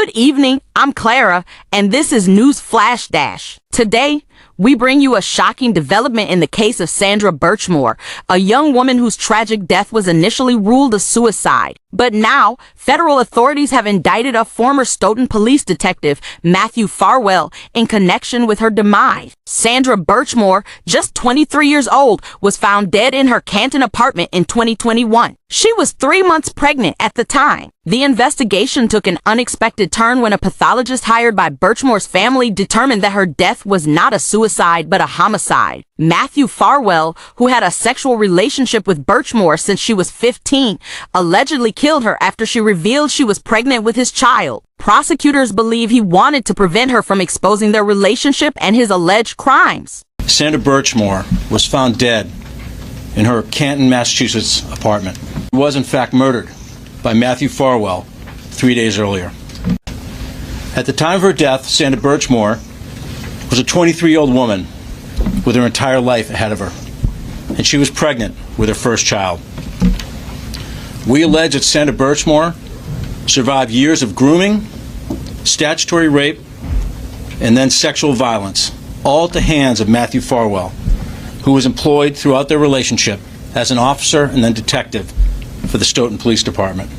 Good evening, I'm Clara, and this is News Flash Dash. Today, we bring you a shocking development in the case of Sandra Birchmore, a young woman whose tragic death was initially ruled a suicide. But now, federal authorities have indicted a former Stoughton police detective, Matthew Farwell, in connection with her demise. Sandra Birchmore, just 23 years old, was found dead in her Canton apartment in 2021. She was 3 months pregnant at the time. The investigation took an unexpected turn when a pathologist hired by Birchmore's family determined that her death was not a suicide but a homicide. Matthew Farwell, who had a sexual relationship with Birchmore since she was 15, allegedly killed her after she revealed she was pregnant with his child. Prosecutors believe he wanted to prevent her from exposing their relationship and his alleged crimes. Sandra Birchmore was found dead in her Canton, Massachusetts apartment. She was in fact murdered by Matthew Farwell 3 days earlier. At the time of her death, Sandra Birchmore was a 23-year-old woman with her entire life ahead of her, and she was pregnant with her first child. We allege that Sandra Birchmore survived years of grooming, statutory rape, and then sexual violence, all at the hands of Matthew Farwell, who was employed throughout their relationship as an officer and then detective for the Stoughton Police Department.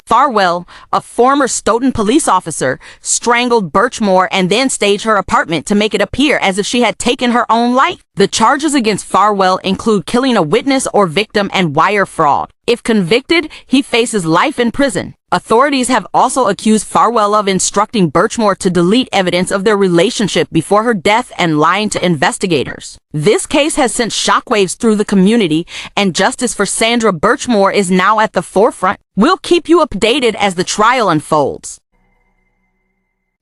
Farwell, a former Stoughton police officer, strangled Birchmore and then staged her apartment to make it appear as if she had taken her own life. The charges against Farwell include killing a witness or victim and wire fraud. If convicted, he faces life in prison. Authorities have also accused Farwell of instructing Birchmore to delete evidence of their relationship before her death and lying to investigators. This case has sent shockwaves through the community, and justice for Sandra Birchmore is now at the forefront. We'll keep you updated as the trial unfolds,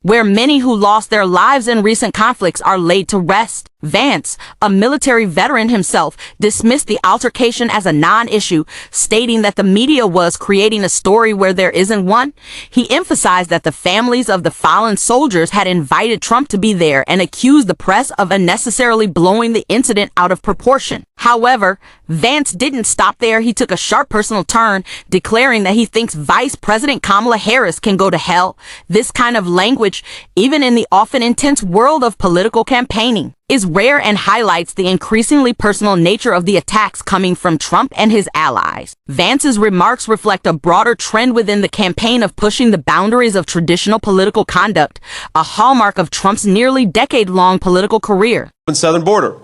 where many who lost their lives in recent conflicts are laid to rest. Vance, a military veteran himself, dismissed the altercation as a non-issue, stating that the media was creating a story where there isn't one. He emphasized that the families of the fallen soldiers had invited Trump to be there and accused the press of unnecessarily blowing the incident out of proportion. However, Vance didn't stop there. He took a sharp personal turn, declaring that he thinks Vice President Kamala Harris can go to hell. This kind of language, even in the often intense world of political campaigning, is rare and highlights the increasingly personal nature of the attacks coming from Trump and his allies. Vance's remarks reflect a broader trend within the campaign of pushing the boundaries of traditional political conduct, a hallmark of Trump's nearly decade-long political career. Southern border.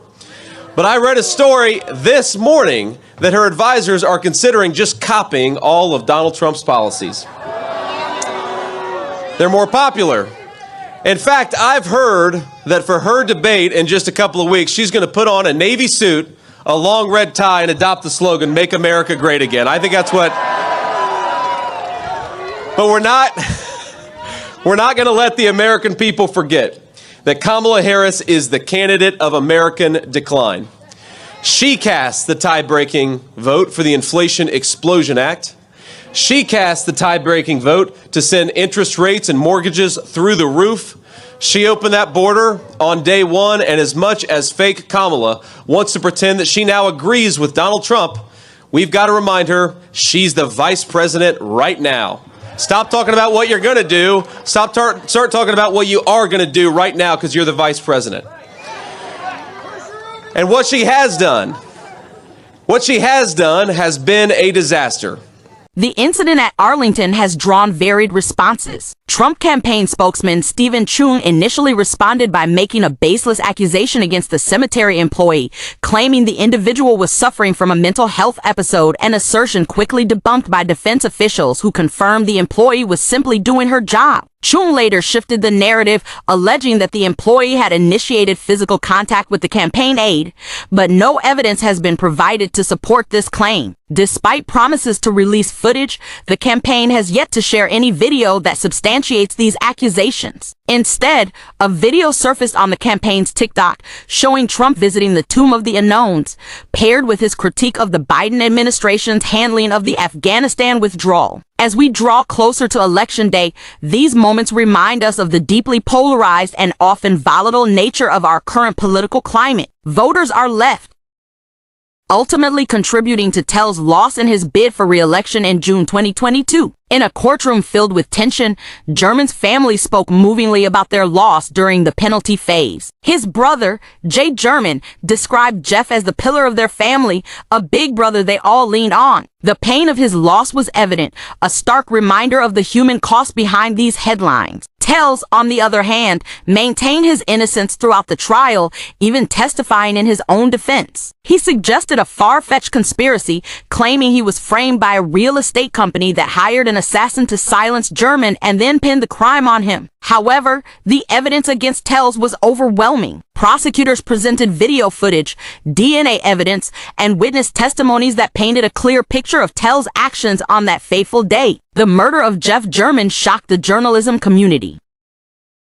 But I read a story this morning that her advisors are considering just copying all of Donald Trump's policies. They're more popular. In fact, I've heard that for her debate in just a couple of weeks, she's going to put on a Navy suit, a long red tie, and adopt the slogan, "Make America Great Again." I think that's what... But we're not going to let the American people forget that Kamala Harris is the candidate of American decline. She cast the tie-breaking vote for the Inflation Explosion Act. She cast the tie-breaking vote to send interest rates and mortgages through the roof. She opened that border on day one, and as much as fake Kamala wants to pretend that she now agrees with Donald Trump, we've got to remind her she's the vice president right now. Stop talking about what you're going to do. Start talking about what you are going to do right now, because you're the vice president. And what she has done has been a disaster. The incident at Arlington has drawn varied responses. Trump campaign spokesman Stephen Chung initially responded by making a baseless accusation against the cemetery employee, claiming the individual was suffering from a mental health episode, an assertion quickly debunked by defense officials who confirmed the employee was simply doing her job. Chung later shifted the narrative, alleging that the employee had initiated physical contact with the campaign aide, but no evidence has been provided to support this claim. Despite promises to release footage, the campaign has yet to share any video that substantiates these accusations. Instead, a video surfaced on the campaign's TikTok showing Trump visiting the Tomb of the Unknowns, paired with his critique of the Biden administration's handling of the Afghanistan withdrawal. As we draw closer to Election Day, these moments remind us of the deeply polarized and often volatile nature of our current political climate. Voters are left, ultimately contributing to Tell's loss in his bid for re-election in June 2022. In a courtroom filled with tension, German's family spoke movingly about their loss during the penalty phase. His brother, Jay German, described Jeff as the pillar of their family, a big brother they all leaned on. The pain of his loss was evident, a stark reminder of the human cost behind these headlines. Tells, on the other hand, maintained his innocence throughout the trial, even testifying in his own defense. He suggested a far-fetched conspiracy, claiming he was framed by a real estate company that hired an assassin to silence German and then pinned the crime on him. However, the evidence against Tells was overwhelming. Prosecutors presented video footage, DNA evidence, and witness testimonies that painted a clear picture of Tells' actions on that fateful day. The murder of Jeff German shocked the journalism community.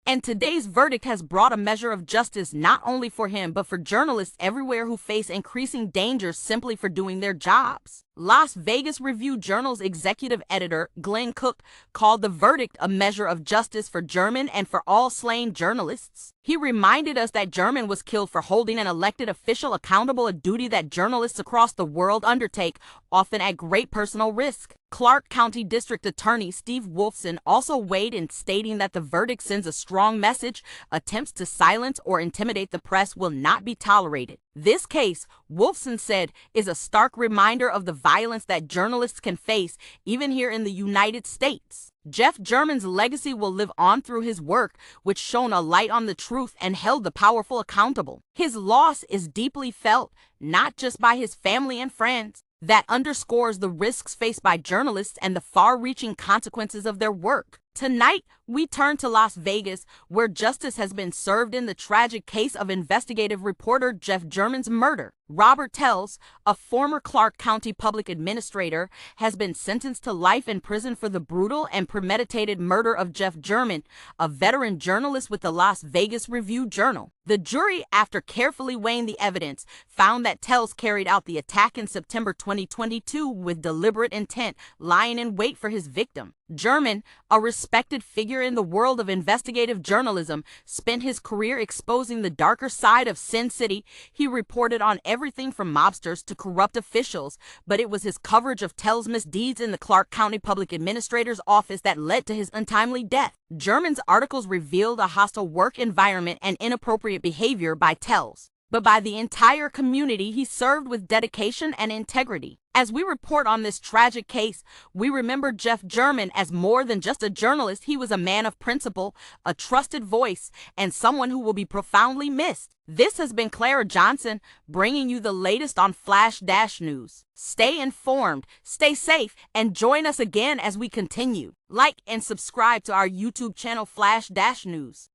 And today's verdict has brought a measure of justice not only for him, but for journalists everywhere who face increasing dangers simply for doing their jobs. Las Vegas Review-Journal's executive editor, Glenn Cook, called the verdict a measure of justice for German and for all slain journalists. He reminded us that German was killed for holding an elected official accountable, a duty that journalists across the world undertake, often at great personal risk. Clark County District Attorney Steve Wolfson also weighed in, stating that the verdict sends a strong message: attempts to silence or intimidate the press will not be tolerated. This case, Wolfson said, is a stark reminder of the violence that journalists can face, even here in the United States. Jeff German's legacy will live on through his work, which shone a light on the truth and held the powerful accountable. His loss is deeply felt, not just by his family and friends. That underscores the risks faced by journalists and the far-reaching consequences of their work. Tonight, we turn to Las Vegas, where justice has been served in the tragic case of investigative reporter Jeff German's murder. Robert Tells, a former Clark County public administrator, has been sentenced to life in prison for the brutal and premeditated murder of Jeff German, a veteran journalist with the Las Vegas Review-Journal. The jury, after carefully weighing the evidence, found that Tells carried out the attack in September 2022 with deliberate intent, lying in wait for his victim. German, a respected figure in the world of investigative journalism, spent his career exposing the darker side of Sin City. He reported on everything from mobsters to corrupt officials, but it was his coverage of Tells' misdeeds in the Clark County Public Administrator's office that led to his untimely death. German's articles revealed a hostile work environment and inappropriate behavior by Tells, but by the entire community he served with dedication and integrity. As we report on this tragic case, we remember Jeff German as more than just a journalist. He was a man of principle, a trusted voice, and someone who will be profoundly missed. This has been Clara Johnson, bringing you the latest on Flash News. Stay informed, stay safe, and join us again as we continue. Like and subscribe to our YouTube channel Flash News.